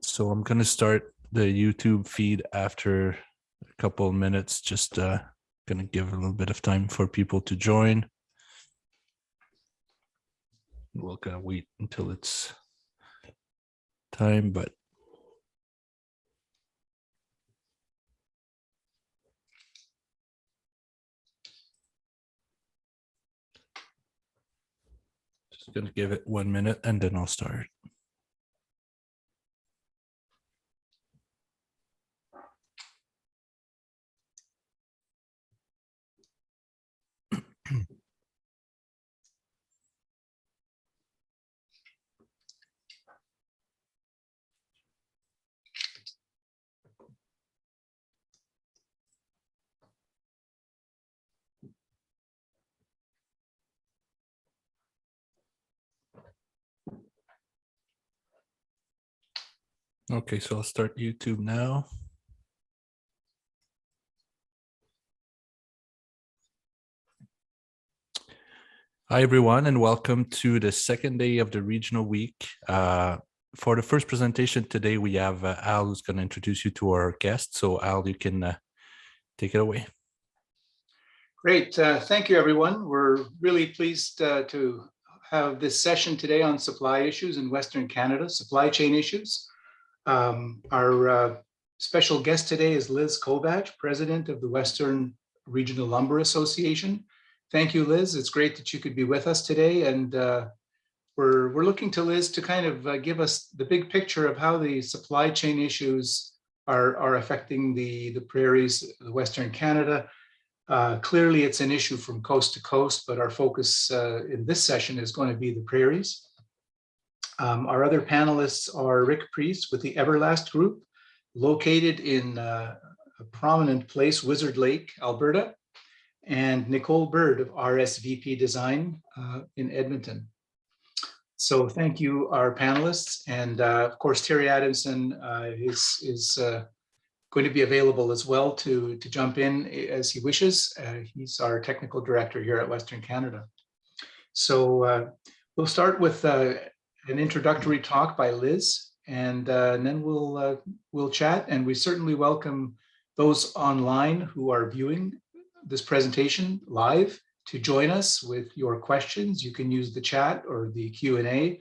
So I'm going to start the YouTube feed after a couple of minutes, just going to give a little bit of time for people to join. We're going to wait until it's time, but just going to give it 1 minute and then I'll start. Okay, so I'll start YouTube now. Hi, everyone, and welcome to the second day of the regional week. For the first presentation today, we have Al, who's going to introduce you to our guest. So Al, you can take it away. Great. Thank you, everyone. We're really pleased to have this session today on supply issues in Western Canada, supply chain issues. Our special guest today is Liz Kovach, President of the Western Regional Lumber Association. Thank you, Liz. It's great that you could be with us today. And we're looking to Liz to kind of give us the big picture of how the supply chain issues are affecting the prairies of Western Canada. Clearly, it's an issue from coast to coast, but our focus in this session is going to be the prairies. Our other panelists are Rick Priest with the Everlast Group, located in a prominent place, Wizard Lake, Alberta, and Nicole Bird of RSVP Design in Edmonton. So thank you, our panelists. And of course, Terry Adamson is going to be available as well to jump in as he wishes. He's our technical director here at Western Canada. So we'll start with an introductory talk by Liz, and then we'll chat. And we certainly welcome those online who are viewing this presentation live to join us with your questions. You can use the chat or the Q&A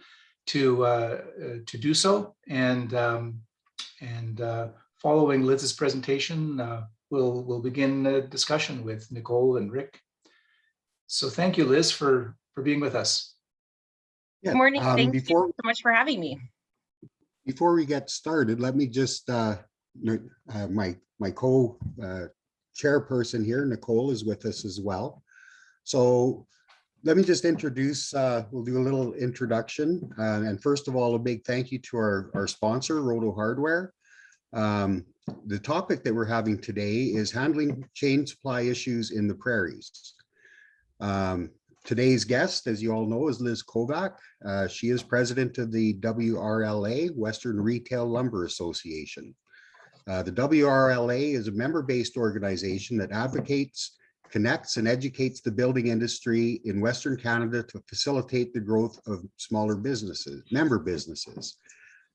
to do so. And following Liz's presentation, we'll begin a discussion with Nicole and Rick. So thank you, Liz, for being with us. Yeah, good morning. Thank you so much for having me. Before we get started, let me just, my co-chairperson here, Nicole, is with us as well. So let me just introduce, we'll do a little introduction. And first of all, a big thank you to our sponsor, Roto Hardware. The topic that we're having today is handling chain supply issues in the prairies. Today's guest, as you all know, is Liz Kovach. She is president of the WRLA, Western Retail Lumber Association. The WRLA is a member-based organization that advocates, connects, and educates the building industry in Western Canada to facilitate the growth of smaller businesses, member businesses.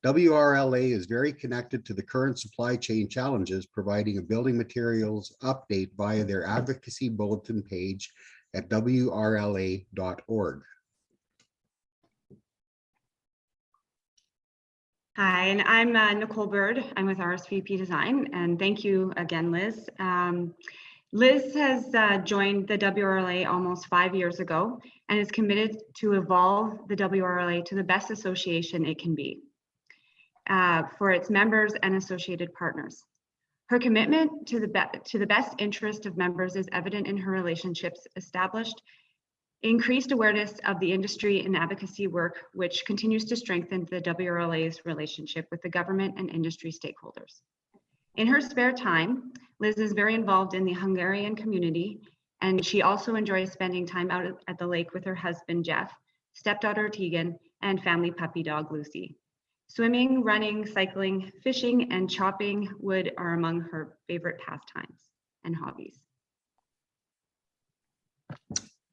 WRLA is very connected to the current supply chain challenges, providing a building materials update via their advocacy bulletin page at WRLA.org. Hi, and I'm Nicole Bird. I'm with RSVP Design, and thank you again, Liz. Liz has joined the WRLA almost 5 years ago and is committed to evolve the WRLA to the best association it can be for its members and associated partners. Her commitment to the best interest of members is evident in her relationships established, increased awareness of the industry and advocacy work, which continues to strengthen the WRLA's relationship with the government and industry stakeholders. In her spare time, Liz is very involved in the Hungarian community, and she also enjoys spending time out at the lake with her husband, Jeff, stepdaughter, Tegan, and family puppy dog, Lucy. Swimming, running, cycling, fishing, and chopping wood are among her favorite pastimes and hobbies.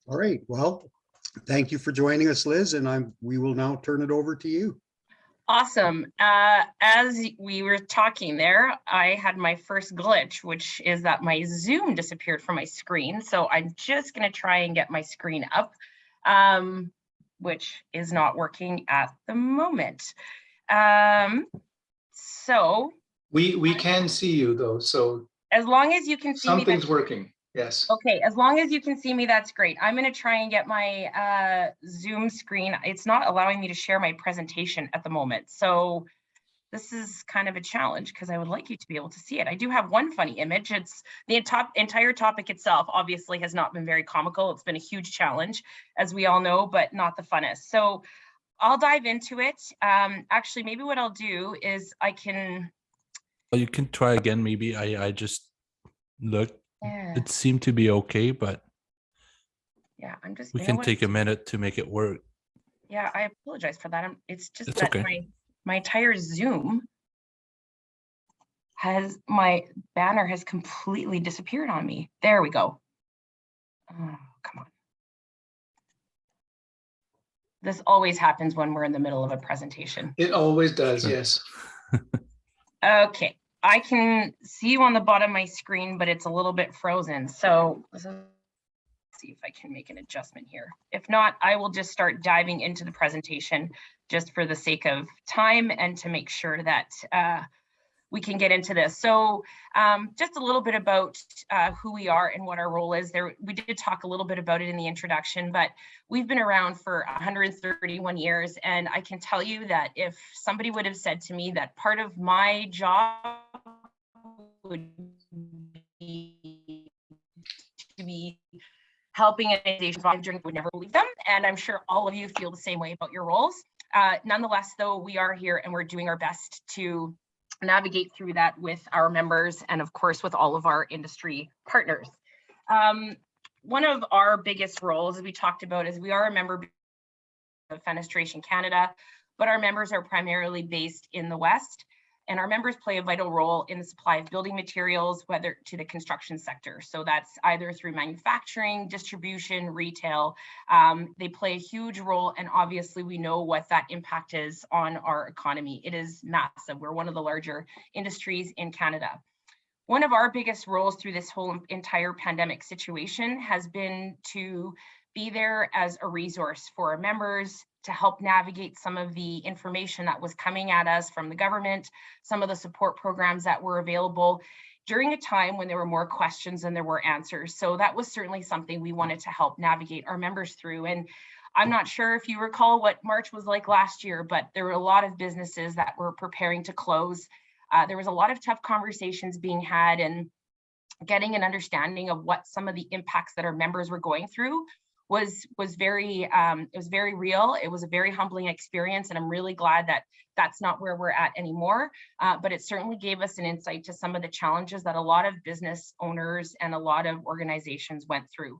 All right, well, thank you for joining us, Liz, and we will now turn it over to you. Awesome. As we were talking there, I had my first glitch, which is that my Zoom disappeared from my screen. So I'm just going to try and get my screen up, which is not working at the moment. So we can see you though, so as long as you can see me, something's working. Yes. okay, as long as you can see me, that's great. I'm going to try and get my Zoom screen. It's not allowing me to share my presentation at the moment. So this is kind of a challenge because I would like you to be able to see it. I do have one funny image. It's the entire topic itself obviously has not been very comical. It's been a huge challenge, as we all know, but not the funnest. So I'll dive into it. Actually, maybe what I'll do is I can... Well, you can try again, maybe. I just looked. Yeah. It seemed to be okay, but Yeah, I'm just... we can take a minute to make it work. Yeah, I apologize for that. It's just It's that okay. my entire Zoom has, my banner has completely disappeared on me. There we go. Oh, come on. This always happens when we're in the middle of a presentation. It always does, Sure. yes. Okay, I can see you on the bottom of my screen, but it's a little bit frozen. So let's see if I can make an adjustment here. If not, I will just start diving into the presentation just for the sake of time and to make sure that we can get into this. So just a little bit about who we are and what our role is. We did talk a little bit about it in the introduction, but we've been around for 131 years. And I can tell you that if somebody would have said to me that part of my job would be to be helping organizations during, would never believe them. And I'm sure all of you feel the same way about your roles. Nonetheless, though, we are here and we're doing our best to navigate through that with our members and of course with all of our industry partners. One of our biggest roles, as we talked about, is we are a member of Fenestration Canada, but our members are primarily based in the West, and our members play a vital role in the supply of building materials, whether to the construction sector. So that's either through manufacturing, distribution, retail. They play a huge role, and obviously we know what that impact is on our economy. It is massive. We're one of the larger industries in Canada. One of our biggest roles through this whole entire pandemic situation has been to be there as a resource for our members, to help navigate some of the information that was coming at us from the government, some of the support programs that were available during a time when there were more questions than there were answers. So that was certainly something we wanted to help navigate our members through. And I'm not sure if you recall what March was like last year, but there were a lot of businesses that were preparing to close. There was a lot of tough conversations being had and getting an understanding of what some of the impacts that our members were going through was very real. It was a very humbling experience, and I'm really glad that that's not where we're at anymore. But it certainly gave us an insight to some of the challenges that a lot of business owners and a lot of organizations went through.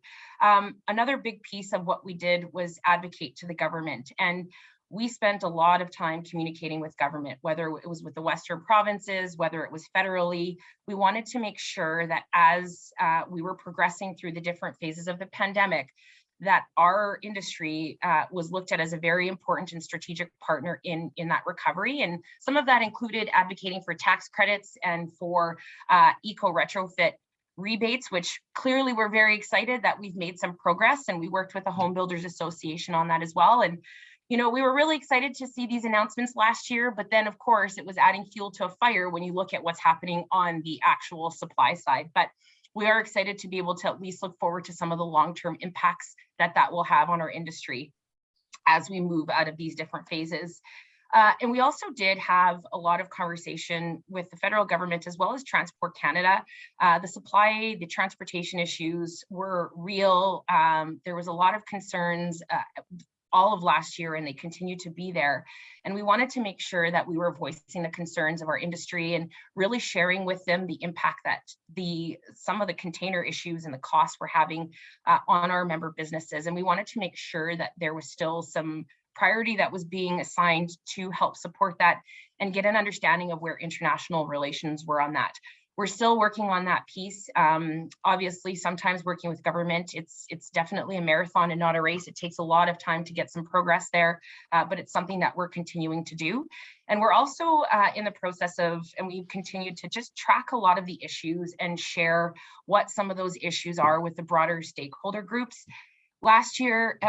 Another big piece of what we did was advocate to the government, and we spent a lot of time communicating with government, whether it was with the Western provinces, whether it was federally. We wanted to make sure that as we were progressing through the different phases of the pandemic, that our industry was looked at as a very important and strategic partner in that recovery. And some of that included advocating for tax credits and for eco-retrofit rebates, which clearly we're very excited that we've made some progress, and we worked with the Home Builders Association on that as well. And you know, we were really excited to see these announcements last year, but then of course it was adding fuel to a fire when you look at what's happening on the actual supply side. But we are excited to be able to at least look forward to some of the long-term impacts that will have on our industry as we move out of these different phases. And we also did have a lot of conversation with the federal government as well as Transport Canada. The transportation issues were real. There was a lot of concerns all of last year, and they continue to be there. And we wanted to make sure that we were voicing the concerns of our industry and really sharing with them the impact that some of the container issues and the costs were having on our member businesses. And we wanted to make sure that there was still some priority that was being assigned to help support that and get an understanding of where international relations were on that. We're still working on that piece. Obviously, sometimes working with government, it's definitely a marathon and not a race. It takes a lot of time to get some progress there, but it's something that we're continuing to do. And we're also in the process of, and we've continued to just track a lot of the issues and share what some of those issues are with the broader stakeholder groups. Last year,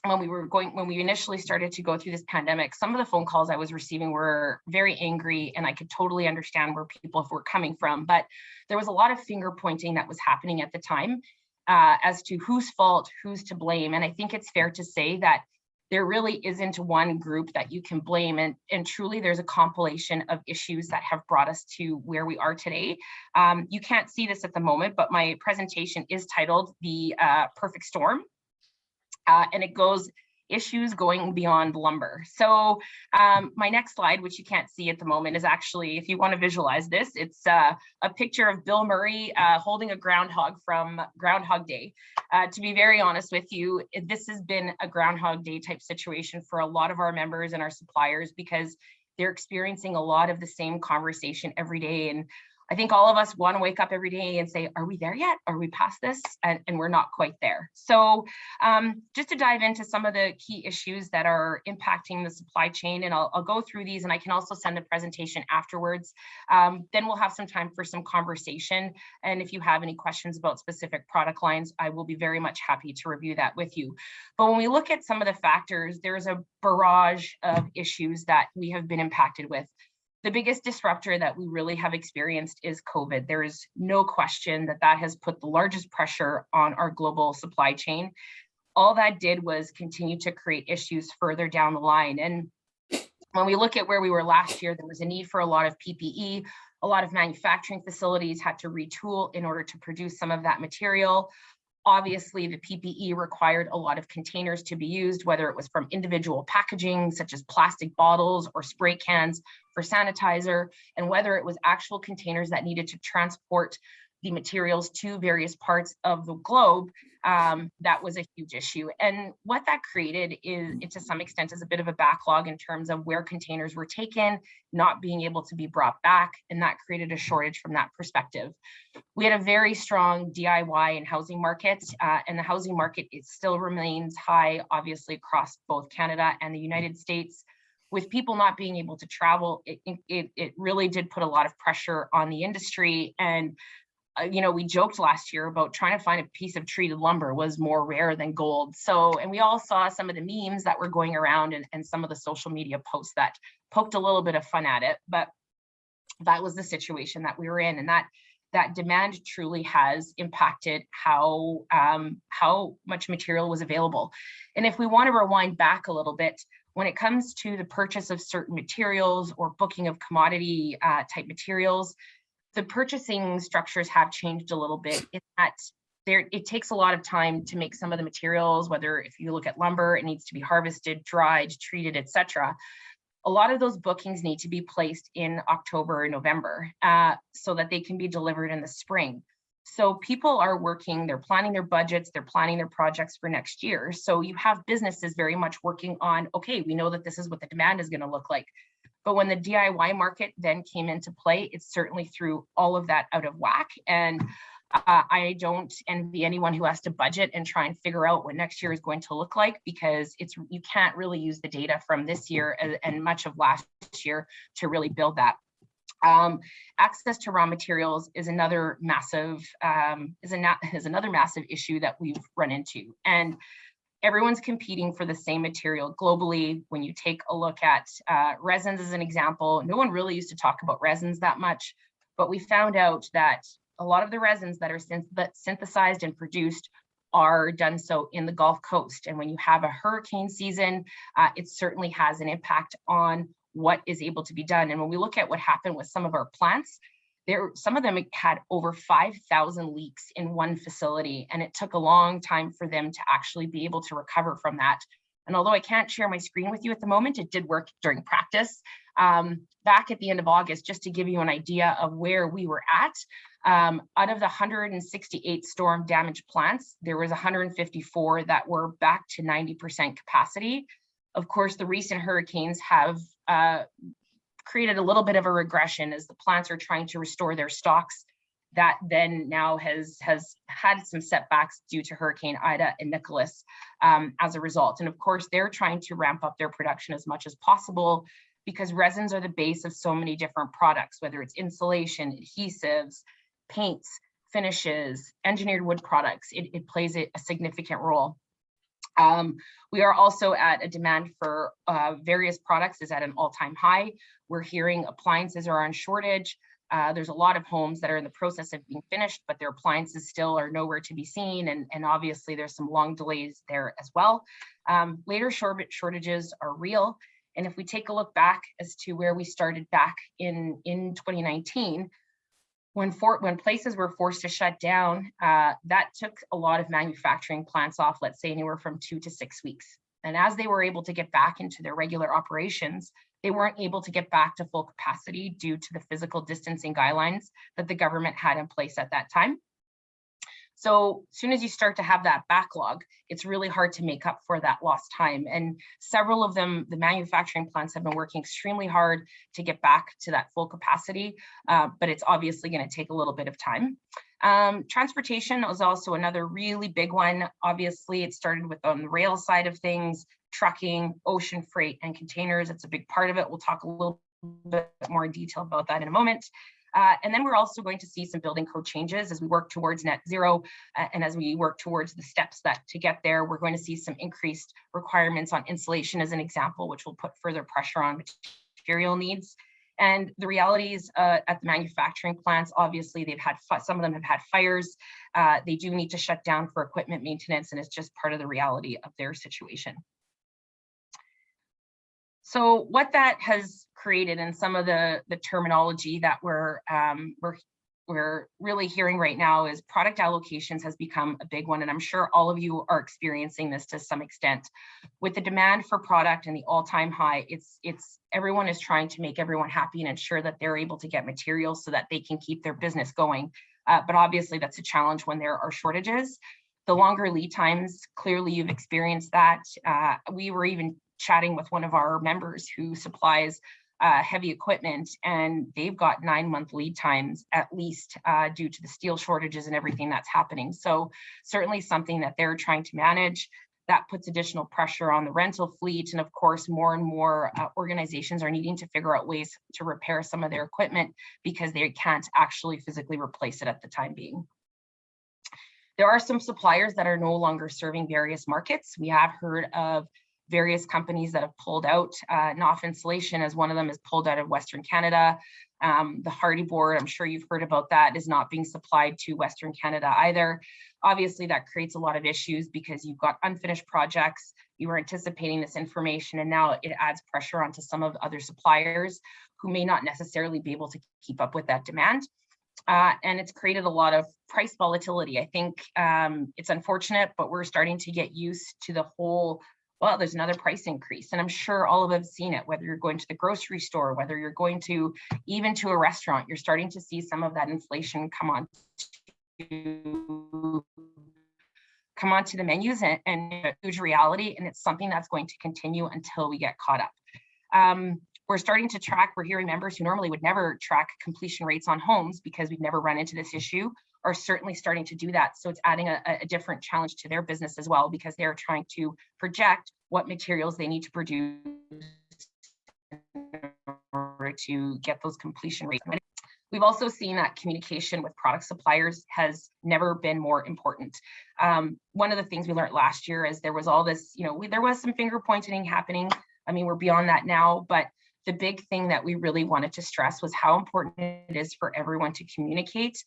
when we initially started to go through this pandemic, some of the phone calls I was receiving were very angry, and I could totally understand where people were coming from. But there was a lot of finger pointing that was happening at the time as to whose fault, who's to blame. And I think it's fair to say that there really isn't one group that you can blame. And truly, there's a compilation of issues that have brought us to where we are today. You can't see this at the moment, but my presentation is titled The Perfect Storm. And it goes issues going beyond lumber. So my next slide, which you can't see at the moment, is actually, if you want to visualize this, it's a picture of Bill Murray holding a groundhog from Groundhog Day. To be very honest with you, this has been a Groundhog Day type situation for a lot of our members and our suppliers, because they're experiencing a lot of the same conversation every day. And I think all of us want to wake up every day and say, are we there yet? Are we past this? And we're not quite there. So just to dive into some of the key issues that are impacting the supply chain, and I'll go through these, and I can also send the presentation afterwards. Then we'll have some time for some conversation. And if you have any questions about specific product lines, I will be very much happy to review that with you. But when we look at some of the factors, there's a barrage of issues that we have been impacted with. The biggest disruptor that we really have experienced is COVID. There is no question that that has put the largest pressure on our global supply chain. All that did was continue to create issues further down the line. And when we look at where we were last year, there was a need for a lot of PPE. A lot of manufacturing facilities had to retool in order to produce some of that material. Obviously, the PPE required a lot of containers to be used, whether it was from individual packaging, such as plastic bottles or spray cans for sanitizer, and whether it was actual containers that needed to transport the materials to various parts of the globe. That was a huge issue. And what that created is, to some extent, is a bit of a backlog in terms of where containers were taken, not being able to be brought back, and that created a shortage from that perspective. We had a very strong DIY and housing market, and the housing market, it still remains high, obviously, across both Canada and the United States. With people not being able to travel, it really did put a lot of pressure on the industry. And we joked last year about trying to find a piece of treated lumber was more rare than gold. So, and we all saw some of the memes that were going around, and some of the social media posts that poked a little bit of fun at it, but that was the situation that we were in. And that demand truly has impacted how much material was available. And if we want to rewind back a little bit, when it comes to the purchase of certain materials or booking of commodity type materials, the purchasing structures have changed a little bit in that it takes a lot of time to make some of the materials, whether if you look at lumber, it needs to be harvested, dried, treated, etc. A lot of those bookings need to be placed in October or November so that they can be delivered in the spring. So people are working, they're planning their budgets, they're planning their projects for next year. So you have businesses very much working on, okay, we know that this is what the demand is going to look like. But when the DIY market then came into play, it certainly threw all of that out of whack. And I don't envy anyone who has to budget and try and figure out what next year is going to look like, because you can't really use the data from this year and much of last year to really build that. Access to raw materials is another massive issue that we've run into. And everyone's competing for the same material globally. When you take a look at resins as an example, no one really used to talk about resins that much, but we found out that a lot of the resins that are synthesized and produced are done so in the Gulf Coast. And when you have a hurricane season, it certainly has an impact on what is able to be done. And when we look at what happened with some of our plants, some of them had over 5,000 leaks in one facility, and it took a long time for them to actually be able to recover from that. And although I can't share my screen with you at the moment, it did work during practice. Back at the end of August, just to give you an idea of where we were at, out of the 168 storm damaged plants, there was 154 that were back to 90% capacity. Of course, the recent hurricanes have created a little bit of a regression as the plants are trying to restore their stocks. That then now has had some setbacks due to Hurricane Ida and Nicholas as a result. And of course, they're trying to ramp up their production as much as possible because resins are the base of so many different products, whether it's insulation, adhesives, paints, finishes, engineered wood products. It plays a significant role. We are also at a demand for various products is at an all-time high. We're hearing appliances are on shortage. There's a lot of homes that are in the process of being finished, but their appliances still are nowhere to be seen. And obviously there's some long delays there as well. Labor shortages are real. And if we take a look back as to where we started back in 2019, when places were forced to shut down, that took a lot of manufacturing plants off, let's say anywhere from 2 to 6 weeks. And as they were able to get back into their regular operations, they weren't able to get back to full capacity due to the physical distancing guidelines that the government had in place at that time. So as soon as you start to have that backlog, it's really hard to make up for that lost time. And several of them, the manufacturing plants have been working extremely hard to get back to that full capacity, but it's obviously going to take a little bit of time. Transportation was also another really big one. Obviously, it started with on the rail side of things, trucking, ocean freight, and containers. It's a big part of it. We'll talk a little bit more in detail about that in a moment. And then we're also going to see some building code changes as we work towards net zero. And as we work towards the steps that to get there, we're going to see some increased requirements on insulation as an example, which will put further pressure on material needs. And the realities at the manufacturing plants, obviously they've had, some of them have had fires. They do need to shut down for equipment maintenance, and it's just part of the reality of their situation. So what that has created and some of the terminology that we're really hearing right now is product allocations has become a big one. And I'm sure all of you are experiencing this to some extent. With the demand for product and the all-time high, it's everyone is trying to make everyone happy and ensure that they're able to get materials so that they can keep their business going. But obviously that's a challenge when there are shortages. The longer lead times, clearly you've experienced that. We were even chatting with one of our members who supplies heavy equipment, and they've got 9-month lead times at least due to the steel shortages and everything that's happening. So certainly something that they're trying to manage. That puts additional pressure on the rental fleet. And of course, more and more organizations are needing to figure out ways to repair some of their equipment because they can't actually physically replace it at the time being. There are some suppliers that are no longer serving various markets. We have heard of various companies that have pulled out. Knopf Insulation, as one of them, is pulled out of Western Canada. The Hardy board, I'm sure you've heard about that, is not being supplied to Western Canada either. Obviously, that creates a lot of issues because you've got unfinished projects. You were anticipating this information, and now it adds pressure onto some of the other suppliers who may not necessarily be able to keep up with that demand. And it's created a lot of price volatility. I think it's unfortunate, but we're starting to get used to the whole, well, there's another price increase. And I'm sure all of us have seen it, whether you're going to the grocery store, whether you're going to even to a restaurant, you're starting to see some of that inflation come onto the menus and a huge reality. And it's something that's going to continue until we get caught up. We're starting to track, we're hearing members who normally would never track completion rates on homes because we've never run into this issue are certainly starting to do that. So it's adding a different challenge to their business as well, because they're trying to project what materials they need to produce in order to get those completion rates. We've also seen that communication with product suppliers has never been more important. One of the things we learned last year is there was all this, there was some finger pointing happening. I mean, we're beyond that now, but the big thing that we really wanted to stress was how important it is for everyone to communicate.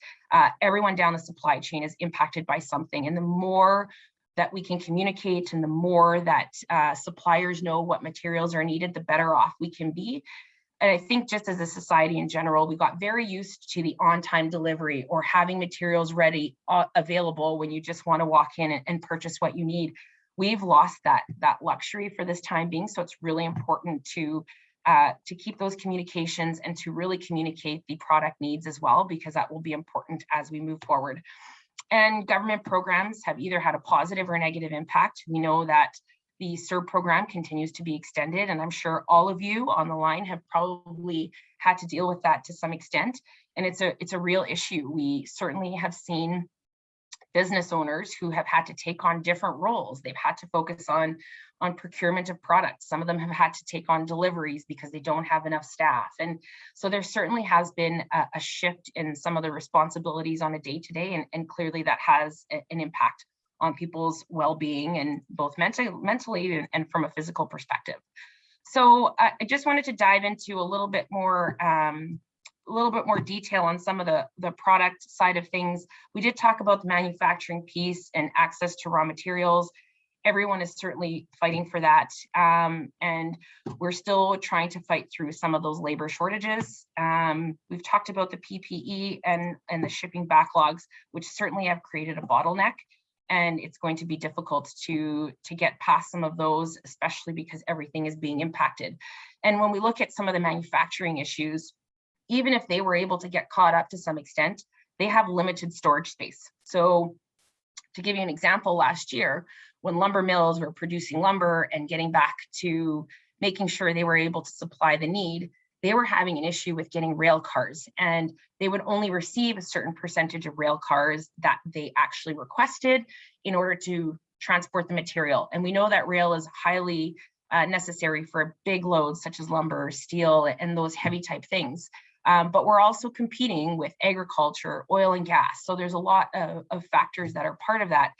Everyone down the supply chain is impacted by something. And the more that we can communicate and the more that suppliers know what materials are needed, the better off we can be. And I think just as a society in general, we got very used to the on-time delivery or having materials ready, available when you just want to walk in and purchase what you need. We've lost that luxury for this time being. So it's really important to keep those communications and to really communicate the product needs as well, because that will be important as we move forward. And government programs have either had a positive or negative impact. We know that The CERB program continues to be extended, and I'm sure all of you on the line have probably had to deal with that to some extent. And it's a real issue. We certainly have seen business owners who have had to take on different roles. They've had to focus on procurement of products. Some of them have had to take on deliveries because they don't have enough staff. And so there certainly has been a shift in some of the responsibilities on a day-to-day, and clearly that has an impact on people's well-being, and both mentally and from a physical perspective. So I just wanted to dive into a little bit more detail on some of the product side of things. We did talk about the manufacturing piece and access to raw materials. Everyone is certainly fighting for that. And we're still trying to fight through some of those labor shortages. We've talked about the PPE and the shipping backlogs, which certainly have created a bottleneck. And it's going to be difficult to get past some of those, especially because everything is being impacted. And when we look at some of the manufacturing issues, even if they were able to get caught up to some extent, they have limited storage space. So to give you an example, last year, when lumber mills were producing lumber and getting back to making sure they were able to supply the need, they were having an issue with getting rail cars, and they would only receive a certain percentage of rail cars that they actually requested in order to transport the material. And we know that rail is highly necessary for big loads such as lumber, steel, and those heavy type things. But we're also competing with agriculture, oil and gas. So there's a lot of factors that are part of that.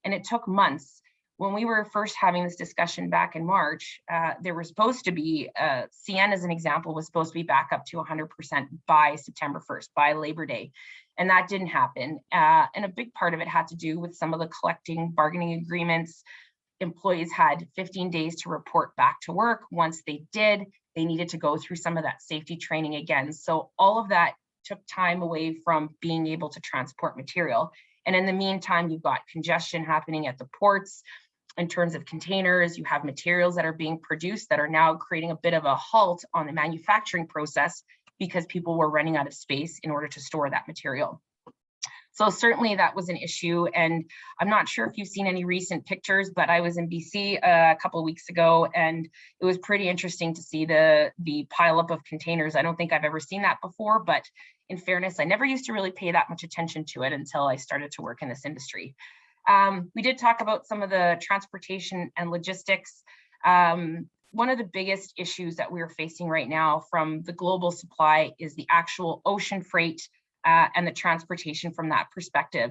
And it took months. When we were first having this discussion back in March, there was supposed to be, CN as an example, was supposed to be back up to 100% by September 1st, by Labor Day. And that didn't happen. And a big part of it had to do with some of the collective bargaining agreements. Employees had 15 days to report back to work. Once they did, they needed to go through some of that safety training again. So all of that took time away from being able to transport material. And in the meantime, you've got congestion happening at the ports. In terms of containers, you have materials that are being produced that are now creating a bit of a halt on the manufacturing process because people were running out of space in order to store that material. So certainly that was an issue. And I'm not sure if you've seen any recent pictures, but I was in BC a couple of weeks ago, and it was pretty interesting to see the pileup of containers. I don't think I've ever seen that before, but in fairness, I never used to really pay that much attention to it until I started to work in this industry. We did talk about some of the transportation and logistics. One of the biggest issues that we're facing right now from the global supply is the actual ocean freight and the transportation from that perspective.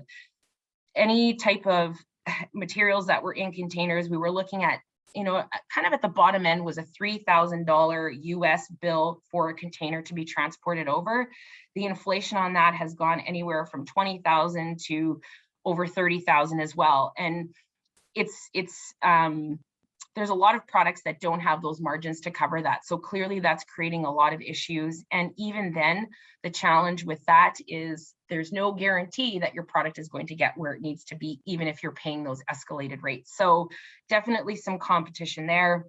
Any type of materials that were in containers, we were looking at, kind of at the bottom end was a $3,000 US bill for a container to be transported over. The inflation on that has gone anywhere from 20,000 to over 30,000 as well. And there's a lot of products that don't have those margins to cover that. So clearly that's creating a lot of issues. And even then, the challenge with that is there's no guarantee that your product is going to get where it needs to be, even if you're paying those escalated rates. So definitely some competition there.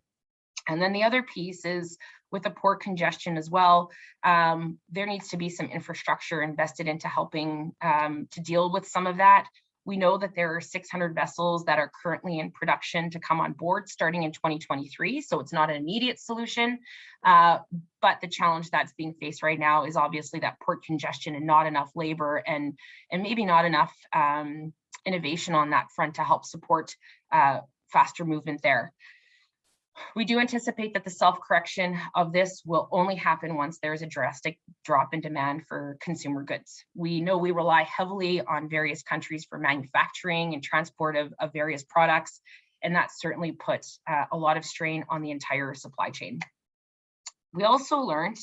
And then the other piece is with the port congestion as well, there needs to be some infrastructure invested into helping to deal with some of that. We know that there are 600 vessels that are currently in production to come on board starting in 2023. So it's not an immediate solution, but the challenge that's being faced right now is obviously that port congestion and not enough labor and maybe not enough innovation on that front to help support faster movement there. We do anticipate that the self-correction of this will only happen once there's a drastic drop in demand for consumer goods. We know we rely heavily on various countries for manufacturing and transport of various products, and that certainly puts a lot of strain on the entire supply chain. We also learned,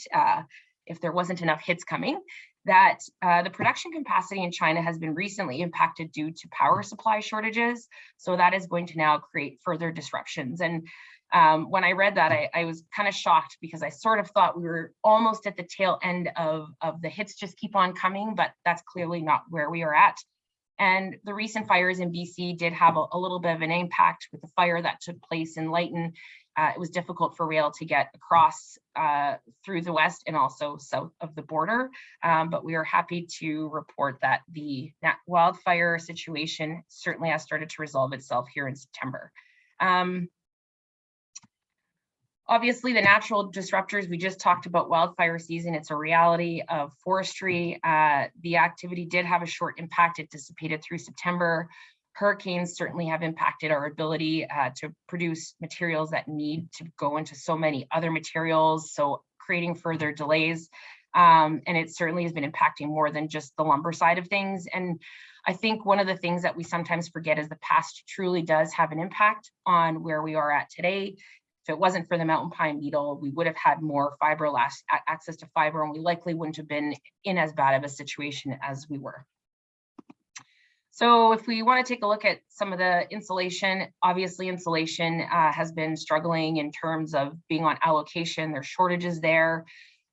if there wasn't enough hits coming, that the production capacity in China has been recently impacted due to power supply shortages. So that is going to now create further disruptions. And when I read that, I was kind of shocked because I sort of thought we were almost at the tail end of the hits just keep on coming, but that's clearly not where we are at. And the recent fires in BC did have a little bit of an impact with the fire that took place in Lytton. It was difficult for rail to get across through the west and also south of the border. But we are happy to report that the wildfire situation certainly has started to resolve itself here in September. Obviously, the natural disruptors, we just talked about wildfire season. It's a reality of forestry. The activity did have a short impact. It dissipated through September. Hurricanes certainly have impacted our ability to produce materials that need to go into so many other materials, so creating further delays. And it certainly has been impacting more than just the lumber side of things. And I think one of the things that we sometimes forget is the past truly does have an impact on where we are at today. If it wasn't for the mountain pine beetle, we would have had more access to fiber, and we likely wouldn't have been in as bad of a situation as we were. So if we want to take a look at some of the insulation, obviously insulation has been struggling in terms of being on allocation. There's shortages there.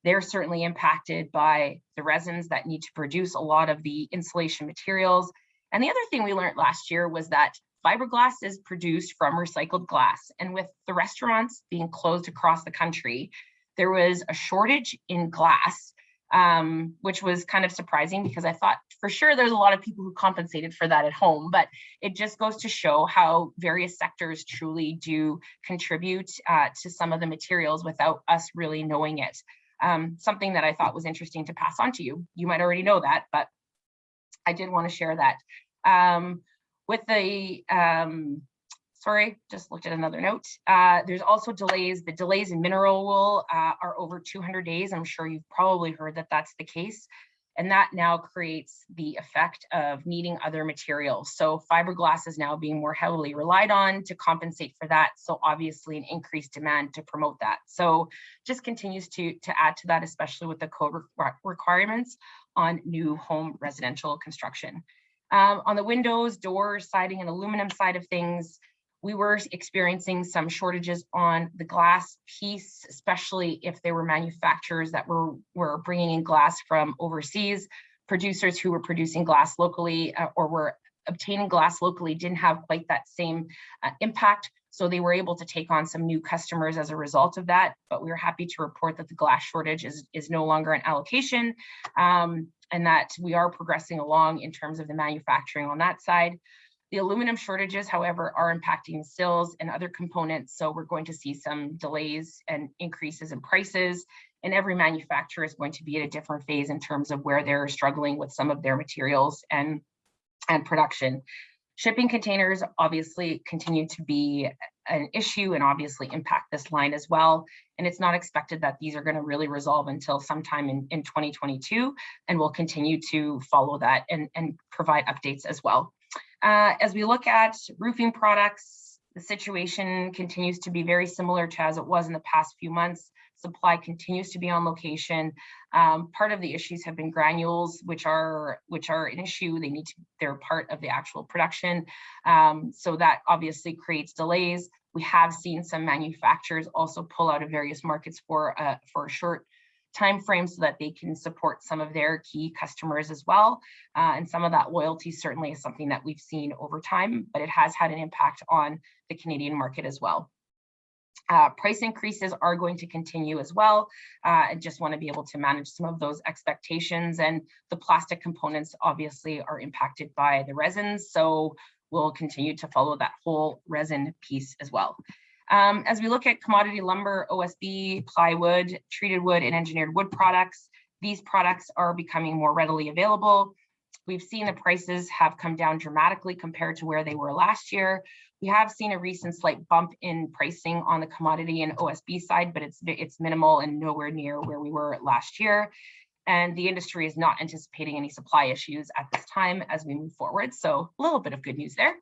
They're certainly impacted by the resins that need to produce a lot of the insulation materials. And the other thing we learned last year was that fiberglass is produced from recycled glass. And with the restaurants being closed across the country, there was a shortage in glass, which was kind of surprising because I thought for sure there's a lot of people who compensated for that at home, but it just goes to show how various sectors truly do contribute to some of the materials without us really knowing it. Something that I thought was interesting to pass on to you. You might already know that, but I did want to share that. With the, sorry, just looked at another note. There's also delays. The delays in mineral wool are over 200 days. I'm sure you've probably heard that that's the case. And that now creates the effect of needing other materials. So fiberglass is now being more heavily relied on to compensate for that. So obviously an increased demand to promote that. So just continues to add to that, especially with the code requirements on new home residential construction. On the windows, doors, siding, and aluminum side of things, we were experiencing some shortages on the glass piece, especially if there were manufacturers that were bringing in glass from overseas. Producers who were producing glass locally or were obtaining glass locally didn't have quite that same impact. So they were able to take on some new customers as a result of that. But we were happy to report that the glass shortage is no longer an allocation, and that we are progressing along in terms of the manufacturing on that side. The aluminum shortages, however, are impacting sills and other components. So we're going to see some delays and increases in prices. And every manufacturer is going to be at a different phase in terms of where they're struggling with some of their materials and production. Shipping containers obviously continue to be an issue and obviously impact this line as well. And it's not expected that these are going to really resolve until sometime in 2022, and we'll continue to follow that and provide updates as well. As we look at roofing products, the situation continues to be very similar to as it was in the past few months. Supply continues to be on location. Part of the issues have been granules, which are an issue. They're part of the actual production. So that obviously creates delays. We have seen some manufacturers also pull out of various markets for a short time frame so that they can support some of their key customers as well. And some of that loyalty certainly is something that we've seen over time, but it has had an impact on the Canadian market as well. Price increases are going to continue as well. I just want to be able to manage some of those expectations, and the plastic components obviously are impacted by the resins. So we'll continue to follow that whole resin piece as well. As we look at commodity lumber, OSB, plywood, treated wood, and engineered wood products, these products are becoming more readily available. We've seen the prices have come down dramatically compared to where they were last year. We have seen a recent slight bump in pricing on the commodity and OSB side, but it's minimal and nowhere near where we were last year. And the industry is not anticipating any supply issues at this time as we move forward. So a little bit of good news there.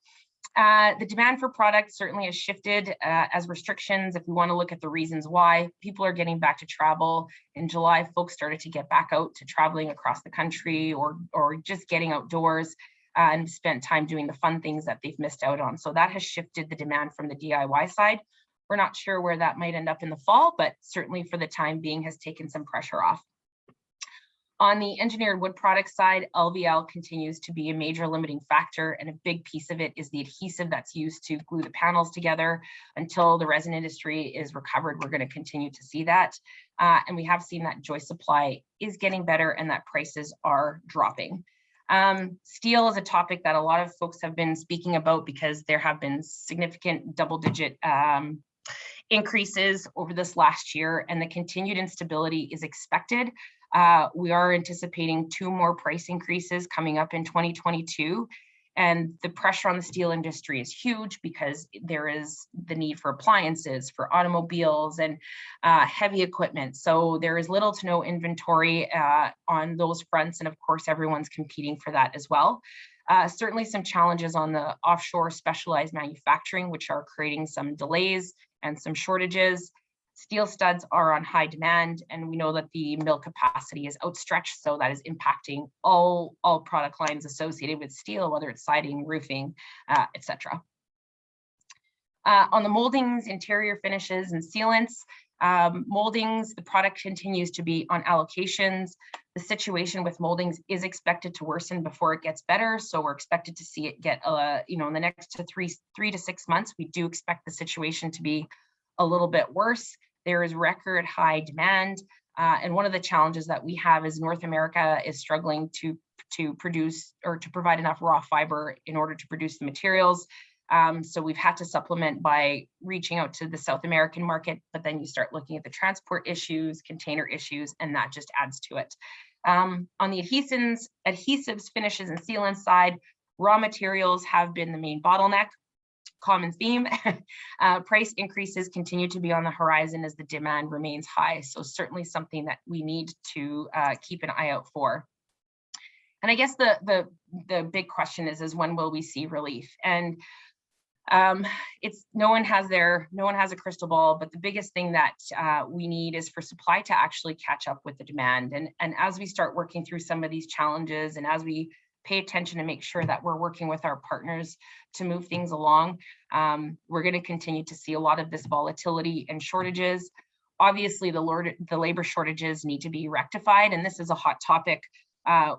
The demand for products certainly has shifted as restrictions. If we want to look at the reasons why, people are getting back to travel. In July, folks started to get back out to traveling across the country or just getting outdoors and spent time doing the fun things that they've missed out on. So that has shifted the demand from the DIY side. We're not sure where that might end up in the fall, but certainly for the time being has taken some pressure off. On the engineered wood product side, LVL continues to be a major limiting factor, and a big piece of it is the adhesive that's used to glue the panels together. Until the resin industry is recovered, we're going to continue to see that. And we have seen that joist supply is getting better and that prices are dropping. Steel is a topic that a lot of folks have been speaking about because there have been significant double-digit increases over this last year, and the continued instability is expected. We are anticipating 2 more price increases coming up in 2022. And the pressure on the steel industry is huge because there is the need for appliances, for automobiles and heavy equipment. So there is little to no inventory on those fronts. And of course, everyone's competing for that as well. Certainly some challenges on the offshore specialized manufacturing, which are creating some delays and some shortages. Steel studs are on high demand, and we know that the mill capacity is outstretched, so that is impacting all product lines associated with steel, whether it's siding, roofing, etc. On the moldings, interior finishes, and sealants, moldings, the product continues to be on allocations. The situation with moldings is expected to worsen before it gets better, so we're expected to see it get, in the next 3 to 6 months. We do expect the situation to be a little bit worse. There is record high demand. And one of the challenges that we have is North America is struggling to produce or to provide enough raw fiber in order to produce the materials. So we've had to supplement by reaching out to the South American market, but then you start looking at the transport issues, container issues, and that just adds to it. On the adhesives, finishes, and sealants side, raw materials have been the main bottleneck. Common theme. Price increases continue to be on the horizon as the demand remains high. So certainly something that we need to keep an eye out for. And I guess the big question is when will we see relief? And no one has a crystal ball, but the biggest thing that we need is for supply to actually catch up with the demand. And as we start working through some of these challenges, and as we pay attention and make sure that we're working with our partners to move things along, we're going to continue to see a lot of this volatility and shortages. Obviously, the labor shortages need to be rectified, and this is a hot topic.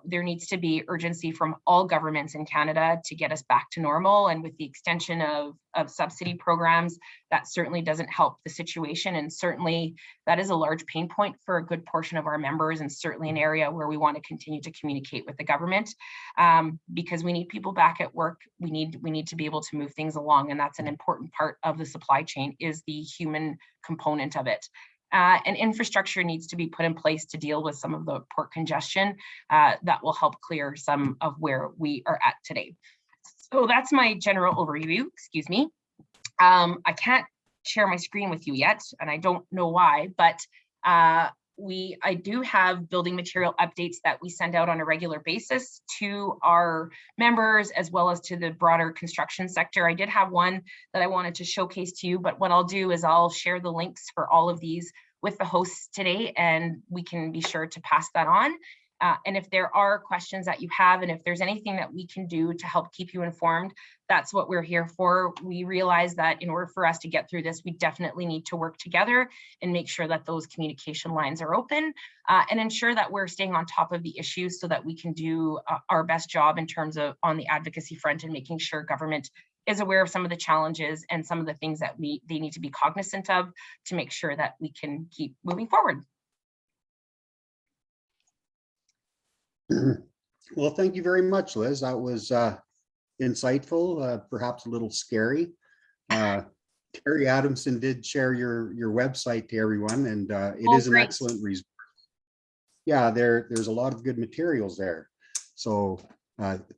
There needs to be urgency from all governments in Canada to get us back to normal. And with the extension of subsidy programs, that certainly doesn't help the situation. And certainly that is a large pain point for a good portion of our members, and certainly an area where we want to continue to communicate with the government, because we need people back at work. We need to be able to move things along. And that's an important part of the supply chain, is the human component of it. And infrastructure needs to be put in place to deal with some of the port congestion that will help clear some of where we are at today. So that's my general overview, excuse me. I can't share my screen with you yet, and I don't know why, but I do have building material updates that we send out on a regular basis to our members as well as to the broader construction sector. I did have one that I wanted to showcase to you, but what I'll do is I'll share the links for all of these with the hosts today, and we can be sure to pass that on. And if there are questions that you have, and if there's anything that we can do to help keep you informed, that's what we're here for. We realize that in order for us to get through this, we definitely need to work together and make sure that those communication lines are open, and ensure that we're staying on top of the issues so that we can do our best job in terms of on the advocacy front and making sure government is aware of some of the challenges and some of the things that they need to be cognizant of to make sure that we can keep moving forward. Well, thank you very much, Liz. That was insightful, perhaps a little scary. Terry Adamson did share your website to everyone, and it is an excellent resource. Yeah, there's a lot of good materials there. So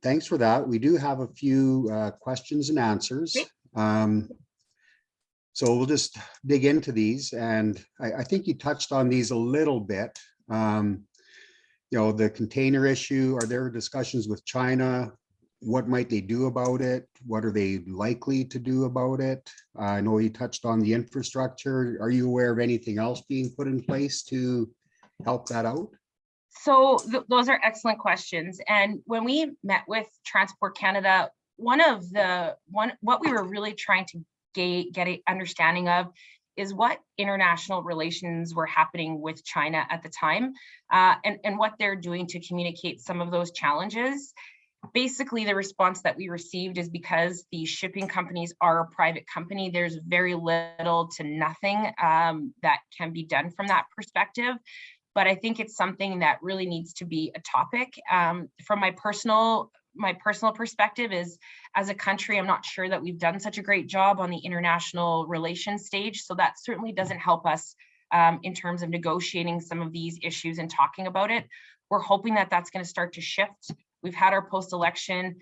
thanks for that. We do have a few questions and answers. So we'll just dig into these, and I think you touched on these a little bit. The container issue, are there discussions with China? What might they do about it? What are they likely to do about it? I know you touched on the infrastructure. Are you aware of anything else being put in place to help that out? So those are excellent questions. And when we met with Transport Canada, what we were really trying to get an understanding of is what international relations were happening with China at the time, and what they're doing to communicate some of those challenges. Basically, the response that we received is because the shipping companies are a private company, there's very little to nothing that can be done from that perspective. But I think it's something that really needs to be a topic. From my personal my personal perspective is, as a country, I'm not sure that we've done such a great job on the international relations stage. So that certainly doesn't help us in terms of negotiating some of these issues and talking about it. We're hoping that that's going to start to shift. We've had our post-election.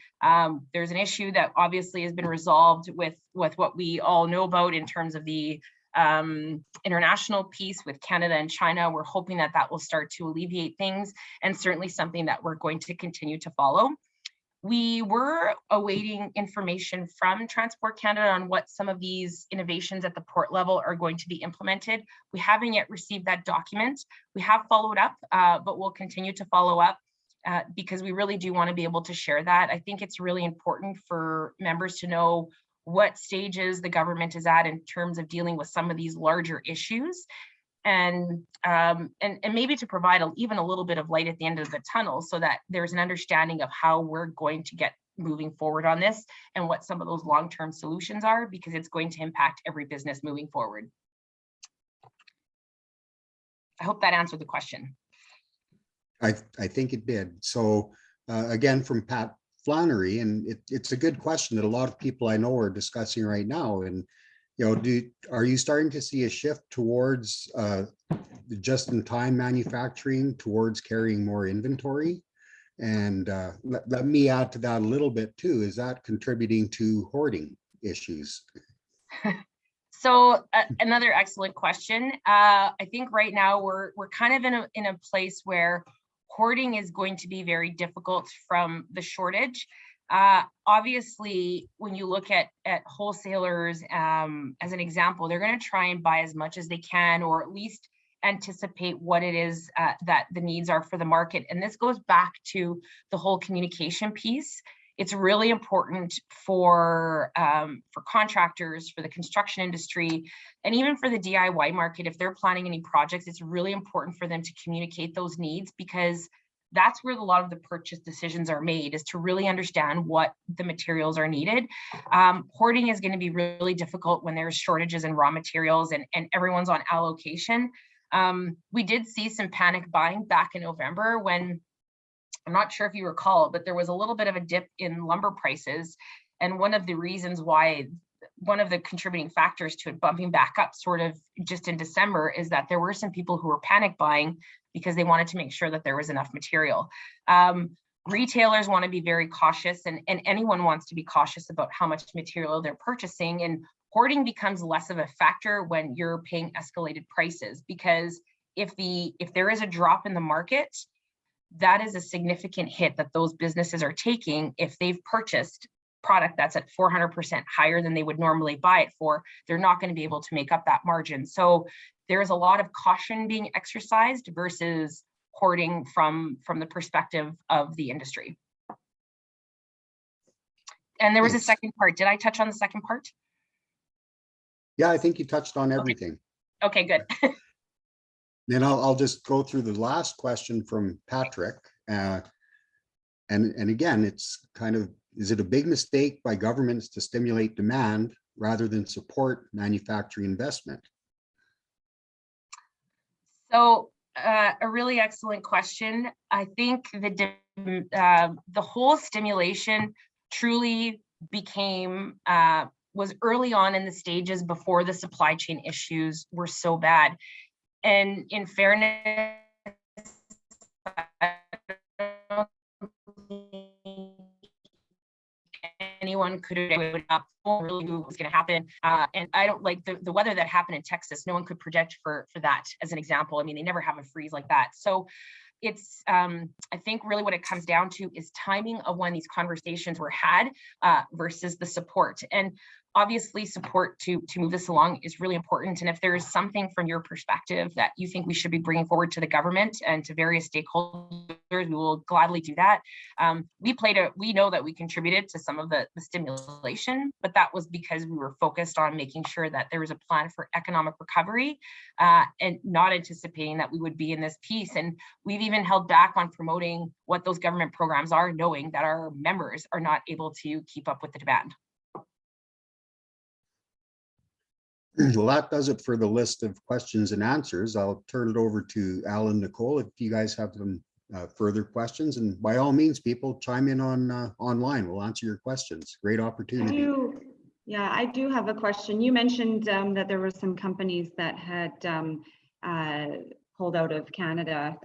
There's an issue that obviously has been resolved with what we all know about in terms of the international piece with Canada and China. We're hoping that that will start to alleviate things, and certainly something that we're going to continue to follow. We were awaiting information from Transport Canada on what some of these innovations at the port level are going to be implemented. We haven't yet received that document. We have followed up, but we'll continue to follow up because we really do want to be able to share that. I think it's really important for members to know what stages the government is at in terms of dealing with some of these larger issues, and maybe to provide even a little bit of light at the end of the tunnel, so that there's an understanding of how we're going to get moving forward on this and what some of those long-term solutions are, because it's going to impact every business moving forward. I hope that answered the question. I think it did. So again, from Pat Flannery, and it's a good question that a lot of people I know are discussing right now. And are you starting to see a shift towards just-in-time manufacturing, towards carrying more inventory? And let me add to that a little bit too. Is that contributing to hoarding issues? So another excellent question. I think right now we're kind of in a place where hoarding is going to be very difficult from the shortage. Obviously, when you look at wholesalers as an example, they're going to try and buy as much as they can, or at least anticipate what it is that the needs are for the market. And this goes back to the whole communication piece. It's really important for contractors, for the construction industry, and even for the DIY market. If they're planning any projects, it's really important for them to communicate those needs, because that's where a lot of the purchase decisions are made, is to really understand what the materials are needed. Hoarding is going to be really difficult when there's shortages in raw materials and everyone's on allocation. We did see some panic buying back in November when, I'm not sure if you recall, but there was a little bit of a dip in lumber prices. And one of the reasons why, one of the contributing factors to it bumping back up sort of just in December, is that there were some people who were panic buying because they wanted to make sure that there was enough material. Retailers want to be very cautious, and anyone wants to be cautious about how much material they're purchasing. And hoarding becomes less of a factor when you're paying escalated prices, because if there is a drop in the market, that is a significant hit that those businesses are taking. If they've purchased product that's at 400% higher than they would normally buy it for, they're not going to be able to make up that margin. So there's a lot of caution being exercised versus hoarding from the perspective of the industry. And there was a second part. Did I touch on the second part? Yeah, I think you touched on everything. Okay, good. Then I'll just go through the last question from Patrick. And again, it's kind of, is it a big mistake by governments to stimulate demand rather than support manufacturing investment? So a really excellent question. I think the whole stimulation truly became, was early on in the stages before the supply chain issues were so bad. And in fairness, anyone could have not really knew what was going to happen. And I don't like the weather that happened in Texas. No one could project for that as an example. I mean, they never have a freeze like that. So it's, I think really what it comes down to is timing of when these conversations were had versus the support. And obviously support to move this along is really important. And if there is something from your perspective that you think we should be bringing forward to the government and to various stakeholders, we will gladly do that. We know that we contributed to some of the stimulation, but that was because we were focused on making sure that there was a plan for economic recovery and not anticipating that we would be in this piece. And we've even held back on promoting what those government programs are, knowing that our members are not able to keep up with the demand. Well, that does it for the list of questions and answers. I'll turn it over to Al and Nicole if you guys have some further questions. And by all means, people chime in on online. We'll answer your questions. Great opportunity. I do have a question. You mentioned that there were some companies that had pulled out of Canada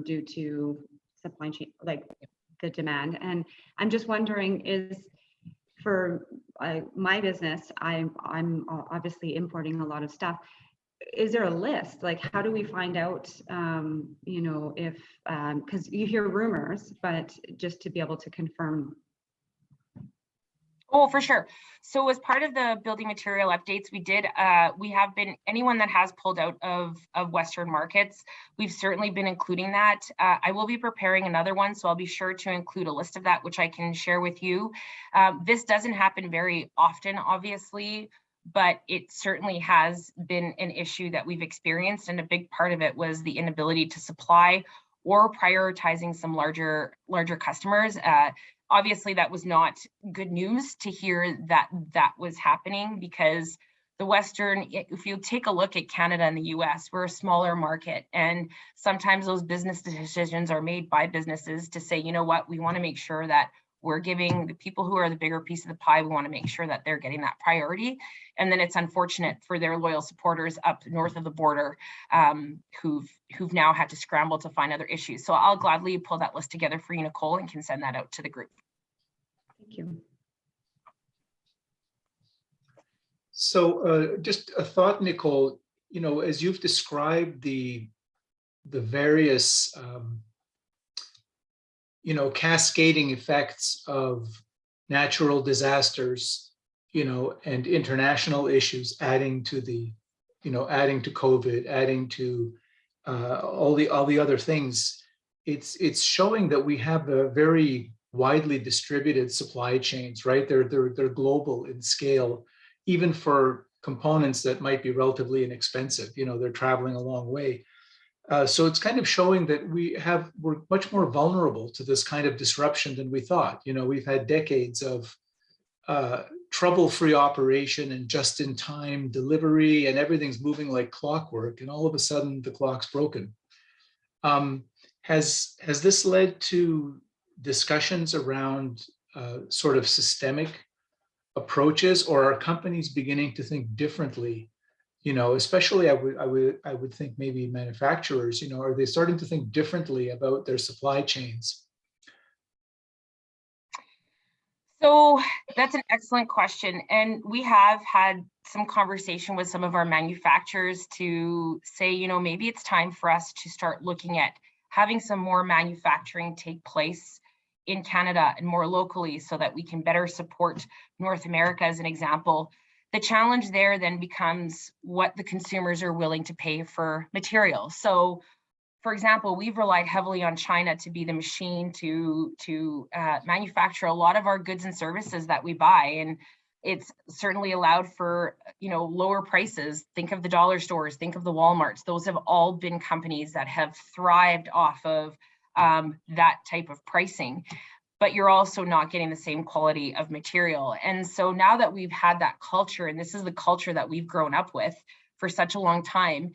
due to supply chain, like the demand. And I'm just wondering, is for my business, I'm obviously importing a lot of stuff. Is there a list? Like, how do we find out, you know, if, because you hear rumors, but just to be able to confirm. Oh, for sure. So as part of the building material updates, we have been, anyone that has pulled out of Western markets, we've certainly been including that. I will be preparing another one, so I'll be sure to include a list of that, which I can share with you. This doesn't happen very often, obviously, but it certainly has been an issue that we've experienced. And a big part of it was the inability to supply or prioritizing some larger customers. Obviously, that was not good news to hear that was happening, because the Western, if you take a look at Canada and the US, we're a smaller market. And sometimes those business decisions are made by businesses to say, you know what, we want to make sure that we're giving the people who are the bigger piece of the pie, we want to make sure that they're getting that priority. And then it's unfortunate for their loyal supporters up north of the border who've now had to scramble to find other issues. So I'll gladly pull that list together for you, Nicole, and can send that out to the group. Thank you. So just a thought, Nicole, you know, as you've described the various you know, cascading effects of natural disasters, you know, and international issues adding to the, you know, adding to COVID, adding to all the other things, it's showing that we have a very widely distributed supply chains, right? They're global in scale, even for components that might be relatively inexpensive. You know, they're traveling a long way. So it's kind of showing that we're much more vulnerable to this kind of disruption than we thought. You know, we've had decades of trouble-free operation and just-in-time delivery, and everything's moving like clockwork, and all of a sudden the clock's broken. Has this led to discussions around sort of systemic approaches, or are companies beginning to think differently? You know, especially I would think maybe manufacturers, you know, are they starting to think differently about their supply chains? So that's an excellent question. And we have had some conversation with some of our manufacturers to say, you know, maybe it's time for us to start looking at having some more manufacturing take place in Canada and more locally, so that we can better support North America, as an example. The challenge there then becomes what the consumers are willing to pay for materials. So, for example, we've relied heavily on China to be the machine to manufacture a lot of our goods and services that we buy, and it's certainly allowed for, you know, lower prices. Think of the dollar stores, think of the Walmarts. Those have all been companies that have thrived off of that type of pricing. But you're also not getting the same quality of material. And so now that we've had that culture, and this is the culture that we've grown up with for such a long time,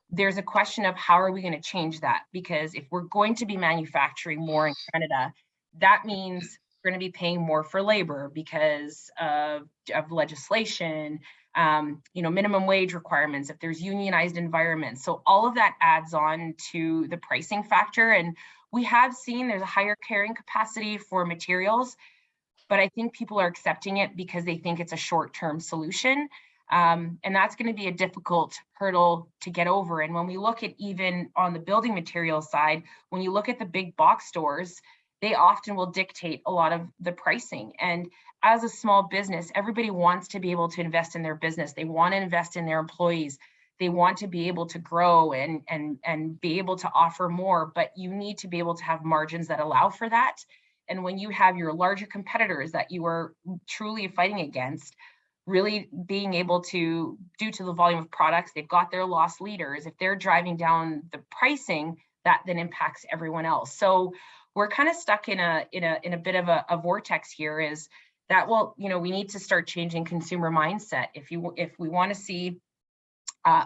there's a question of how are we going to change that? Because if we're going to be manufacturing more in Canada, that means we're going to be paying more for labor because of legislation, you know, minimum wage requirements, if there's unionized environments. So all of that adds on to the pricing factor. And we have seen there's a higher carrying capacity for materials, but I think people are accepting it because they think it's a short-term solution. And that's going to be a difficult hurdle to get over. And when we look at, even on the building material side, when you look at the big box stores, they often will dictate a lot of the pricing. And as a small business, everybody wants to be able to invest in their business. They want to invest in their employees. They want to be able to grow and be able to offer more, but you need to be able to have margins that allow for that. And when you have your larger competitors that you are truly fighting against, really being able to, due to the volume of products, they've got their loss leaders. If they're driving down the pricing, that then impacts everyone else. So we're kind of stuck in a bit of a vortex here, is that, well, you know, we need to start changing consumer mindset. If we want to see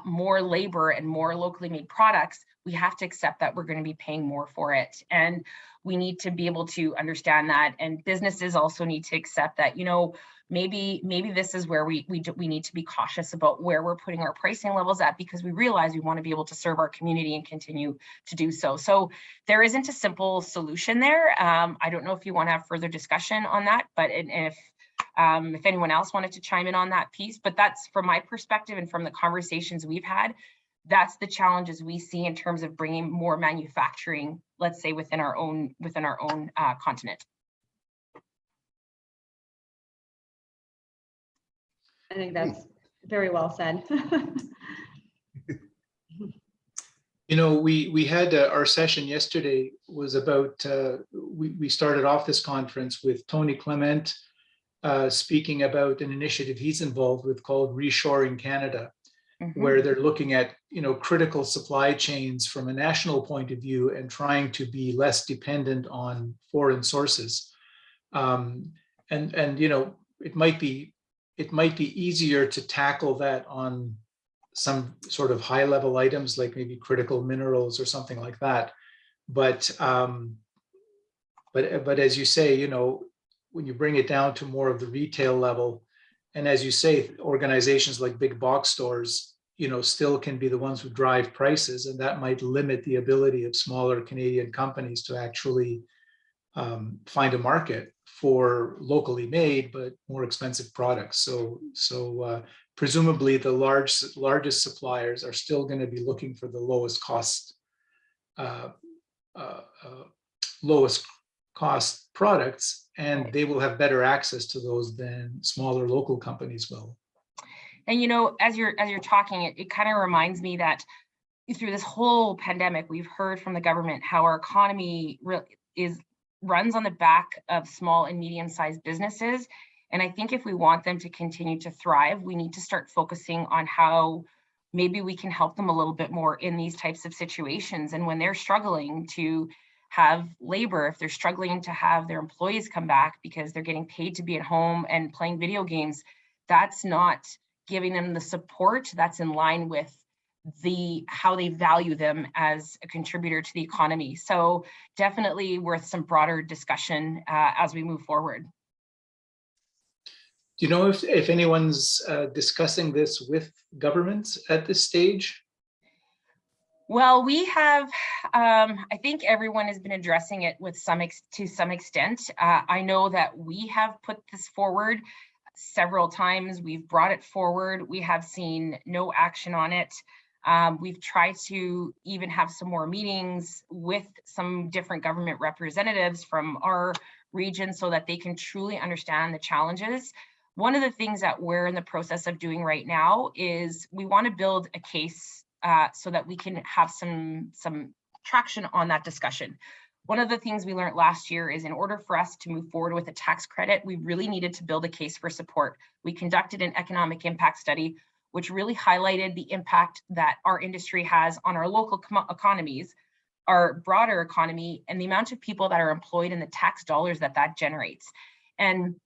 more labor and more locally made products, we have to accept that we're going to be paying more for it. And we need to be able to understand that. And businesses also need to accept that, you know, maybe this is where we need to be cautious about where we're putting our pricing levels at, because we realize we want to be able to serve our community and continue to do so. So there isn't a simple solution there. I don't know if you want to have further discussion on that, but if anyone else wanted to chime in on that piece, but that's from my perspective and from the conversations we've had, that's the challenges we see in terms of bringing more manufacturing, let's say within our own continent. I think that's very well said. You know, we had our session yesterday was about, we started off this conference with Tony Clement speaking about an initiative he's involved with called Reshoring Canada, where they're looking at, you know, critical supply chains from a national point of view and trying to be less dependent on foreign sources. And you know, it might be easier to tackle that on some sort of high level items like maybe critical minerals or something like that. But as you say, you know, when you bring it down to more of the retail level, and as you say, organizations like big box stores, you know, still can be the ones who drive prices, and that might limit the ability of smaller Canadian companies to actually find a market for locally made but more expensive products. So presumably the largest suppliers are still going to be looking for the lowest cost products, and they will have better access to those than smaller local companies will. And you know, as you're talking, it kind of reminds me that through this whole pandemic, we've heard from the government how our economy runs on the back of small and medium-sized businesses. And I think if we want them to continue to thrive, we need to start focusing on how maybe we can help them a little bit more in these types of situations. And when they're struggling to have labor, if they're struggling to have their employees come back because they're getting paid to be at home and playing video games, that's not giving them the support that's in line with how they value them as a contributor to the economy. So definitely worth some broader discussion as we move forward. Do you know if anyone's discussing this with governments at this stage? Well, we have, I think everyone has been addressing it to some extent. I know that we have put this forward several times. We've brought it forward. We have seen no action on it. We've tried to even have some more meetings with some different government representatives from our region so that they can truly understand the challenges. One of the things that we're in the process of doing right now is we want to build a case so that we can have some traction on that discussion. One of the things we learned last year is in order for us to move forward with a tax credit, we really needed to build a case for support. We conducted an economic impact study, which really highlighted the impact that our industry has on our local economies, our broader economy, and the amount of people that are employed in the tax dollars that generates. And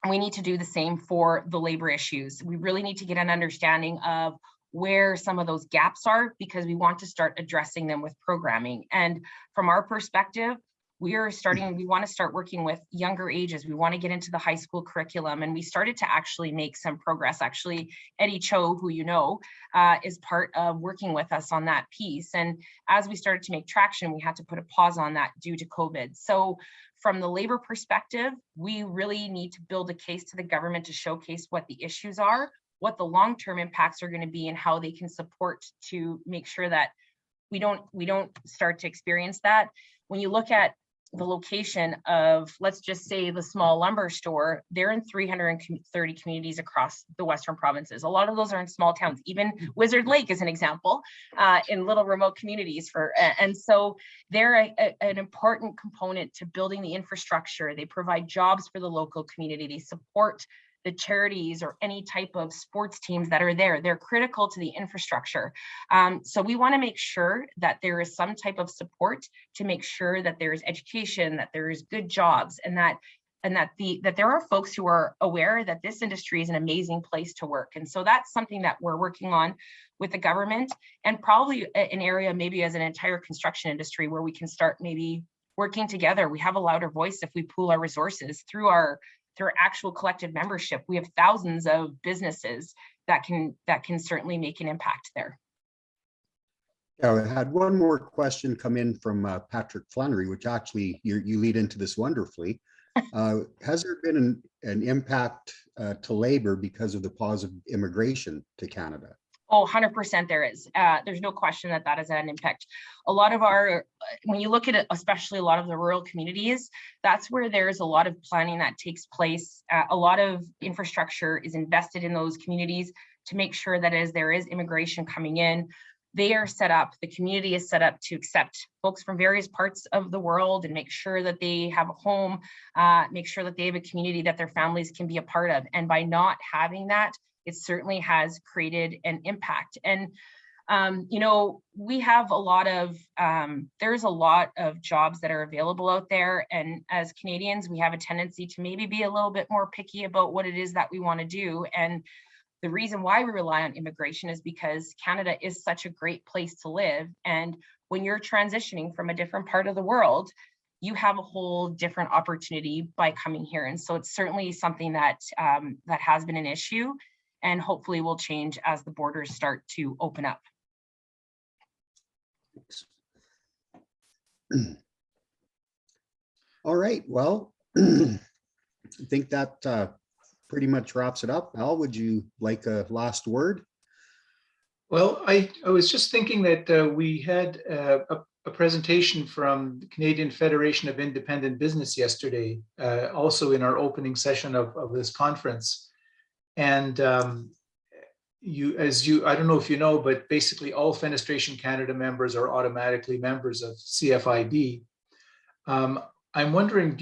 we need to do the same for the labor issues. We really need to get an understanding of where some of those gaps are, because we want to start addressing them with programming. And from our perspective, we want to start working with younger ages. We want to get into the high school curriculum, and we started to actually make some progress. Actually, Eddie Cho, who you know, is part of working with us on that piece. And as we started to make traction, we had to put a pause on that due to COVID. So from the labor perspective, we really need to build a case to the government to showcase what the issues are, what the long-term impacts are going to be, and how they can support to make sure that we don't start to experience that. When you look at the location of, let's just say, the small lumber store, they're in 330 communities across the Western provinces. A lot of those are in small towns. Even Wizard Lake is an example, in little remote communities. And so they're an important component to building the infrastructure. They provide jobs for the local community. They support the charities or any type of sports teams that are there. They're critical to the infrastructure. So we want to make sure that there is some type of support to make sure that there is education, that there is good jobs, and that there are folks who are aware that this industry is an amazing place to work. And so that's something that we're working on with the government, and probably an area maybe as an entire construction industry where we can start maybe working together. We have a louder voice if we pool our resources through our actual collective membership. We have thousands of businesses that can certainly make an impact there. Yeah, I had one more question come in from Patrick Flannery, which actually you lead into this wonderfully. Has there been an impact to labor because of the pause of immigration to Canada? Oh, 100% there is. There's no question that that has had an impact. A lot of when you look at it, especially a lot of the rural communities, that's where there's a lot of planning that takes place. A lot of infrastructure is invested in those communities to make sure that as there is immigration coming in, they are set up, the community is set up to accept folks from various parts of the world and make sure that they have a home, make sure that they have a community that their families can be a part of. And by not having that, it certainly has created an impact. And, you know, we have there's a lot of jobs that are available out there. And as Canadians, we have a tendency to maybe be a little bit more picky about what it is that we want to do. And the reason why we rely on immigration is because Canada is such a great place to live. And when you're transitioning from a different part of the world, you have a whole different opportunity by coming here. And so it's certainly something that that has been an issue and hopefully will change as the borders start to open up. All right, well, I think that pretty much wraps it up. Al, would you like a last word? Well, I was just thinking that we had a presentation from the Canadian Federation of Independent Business yesterday, also in our opening session of this conference. And I don't know if you know, but basically all Fenestration Canada members are automatically members of CFIB. I'm wondering,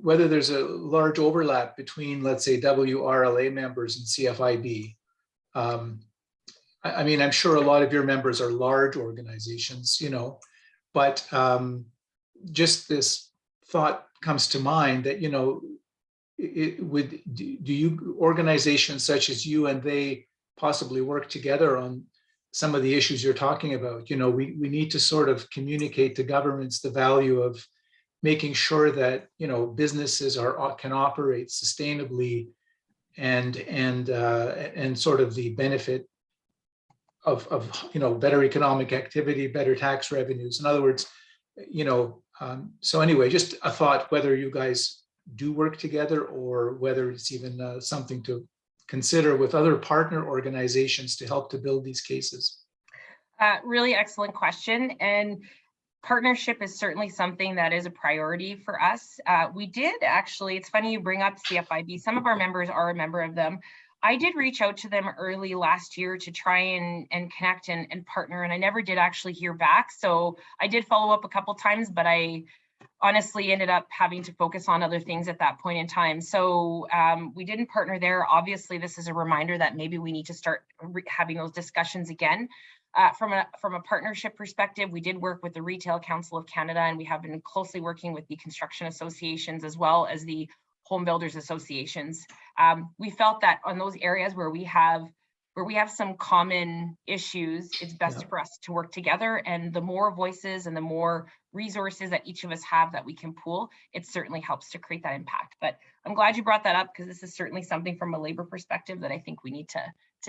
whether there's a large overlap between, let's say, WRLA members and CFIB. I mean, I'm sure a lot of your members are large organizations, you know, but just this thought comes to mind that, you know, do you organizations such as you and they possibly work together on some of the issues you're talking about? You know, we need to sort of communicate to governments the value of making sure that, you know, businesses can operate sustainably and sort of the benefit of you know, better economic activity, better tax revenues. In other words, you know, so anyway, just a thought whether you guys do work together or whether it's even something to consider with other partner organizations to help to build these cases. Really excellent question. And partnership is certainly something that is a priority for us. We did actually, it's funny you bring up CFIB. Some of our members are a member of them. I did reach out to them early last year to try and connect and partner, and I never did actually hear back. So I did follow up a couple times, but I honestly ended up having to focus on other things at that point in time. So we didn't partner there. Obviously, this is a reminder that maybe we need to start having those discussions again. From a partnership perspective, we did work with the Retail Council of Canada, and we have been closely working with the construction associations as well as the home builders associations. We felt that on those areas where we have some common issues, it's best for us to work together. And the more voices and the more resources that each of us have that we can pool, it certainly helps to create that impact. But I'm glad you brought that up, because this is certainly something from a labor perspective that I think we need to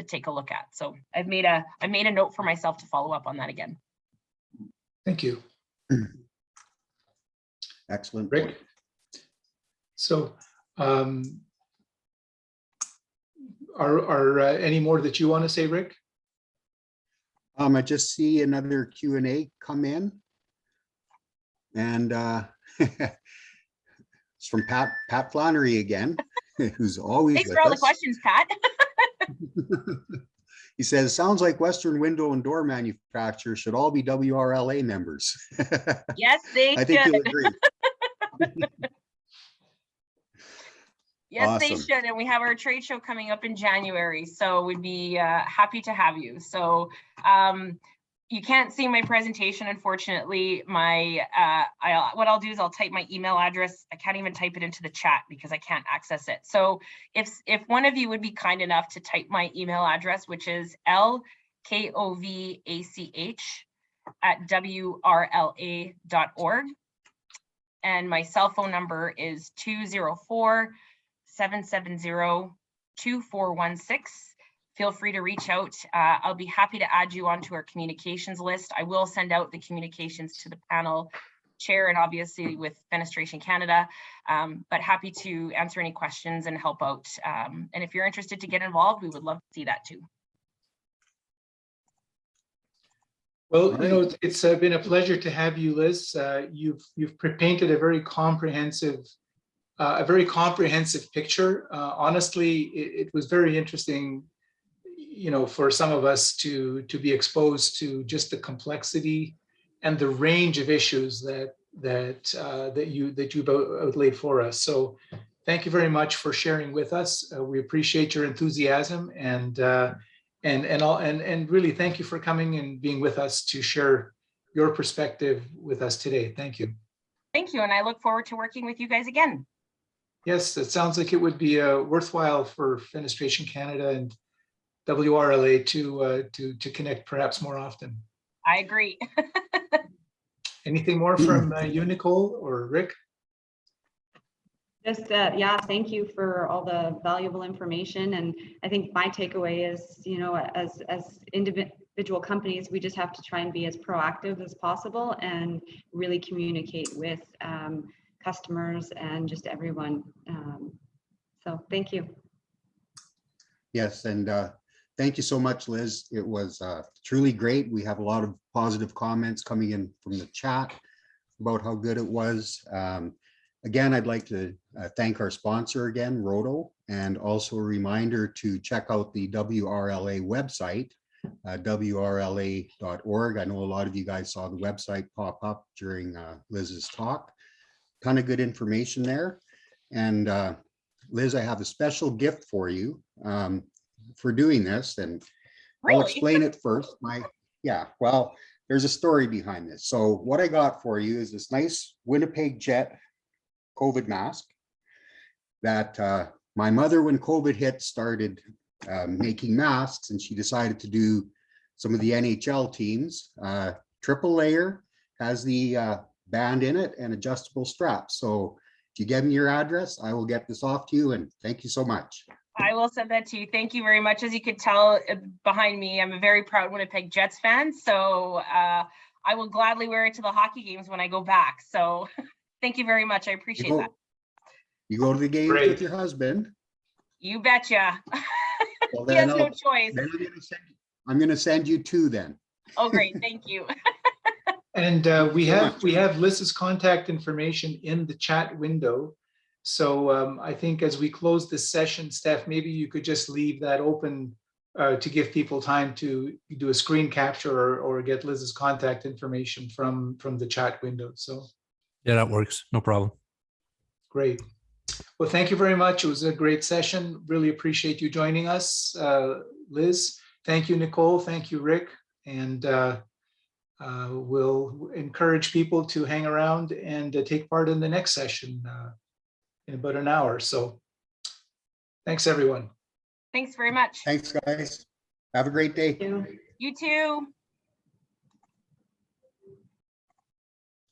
take a look at. So I made a note for myself to follow up on that again. Thank you. Excellent. Rick. So are any more that you want to say, Rick? I just see another Q&A come in, and it's from Pat Flannery again, who's always Thanks with for all us. the questions, Pat. He says, sounds like Western window and door manufacturers should all be WRLA members. Yes, they should. I think you'll agree. Yes, Awesome. They should. And we have our trade show coming up in January. So we'd be happy to have you. So you can't see my presentation, unfortunately. What I'll do is I'll type my email address. I can't even type it into the chat because I can't access it. So if one of you would be kind enough to type my email address, which is @wrla.org. And my cell phone number is 204-770-2416. Feel free to reach out. I'll be happy to add you onto our communications list. I will send out the communications to the panel chair and obviously with Fenestration Canada, but happy to answer any questions and help out. And if you're interested to get involved, we would love to see that too. Well, you know, it's been a pleasure to have you, Liz. You've painted a very comprehensive picture. Honestly, it was very interesting, you know, for some of us to be exposed to just the complexity and the range of issues that you've outlaid for us. So, thank you very much for sharing with us. We appreciate your enthusiasm and really thank you for coming and being with us to share your perspective with us today. Thank you. Thank you, and I look forward to working with you guys again. Yes, it sounds like it would be worthwhile for Fenestration Canada and WRLA to connect perhaps more often. I agree. Anything more from you, Nicole or Rick? Just yeah, thank you for all the valuable information. And I think my takeaway is, you know, as individual companies, we just have to try and be as proactive as possible and really communicate with customers and just everyone. So thank you. Yes, and thank you so much, Liz. It was truly great. We have a lot of positive comments coming in from the chat about how good it was. Again, I'd like to thank our sponsor again, Roto, and also a reminder to check out the WRLA website, WRLA.org. I know a lot of you guys saw the website pop up during Liz's talk. Ton of good information there. And Liz, I have a special gift for you for doing this, and Really? I'll explain it first. Well, there's a story behind this. So what I got for you is this nice Winnipeg Jet COVID mask that my mother, when COVID hit, started making masks, and she decided to do some of the NHL teams. Triple layer, has the band in it and adjustable straps. So if you give me your address, I will get this off to you, and thank you so much. I will send that to you. Thank you very much. As you could tell behind me, I'm a very proud Winnipeg Jets fan. So I will gladly wear it to the hockey games when I go back. So thank you very much. I appreciate that. You go to the games with your husband. You betcha. Well, he has no choice. Then I'm going to send you two then. Oh, great. Thank you. And we have Liz's contact information in the chat window. So I think as we close this session, Steph, maybe you could just leave that open to give people time to do a screen capture or get Liz's contact information from the chat window. So yeah, that works. No problem. Great. Well, thank you very much. It was a great session. Really appreciate you joining us, Liz. Thank you, Nicole. Thank you, Rick. And we'll encourage people to hang around and take part in the next session in about an hour. So thanks, everyone. Thanks very much. Thanks, guys. Have a great day. Thank you. You too.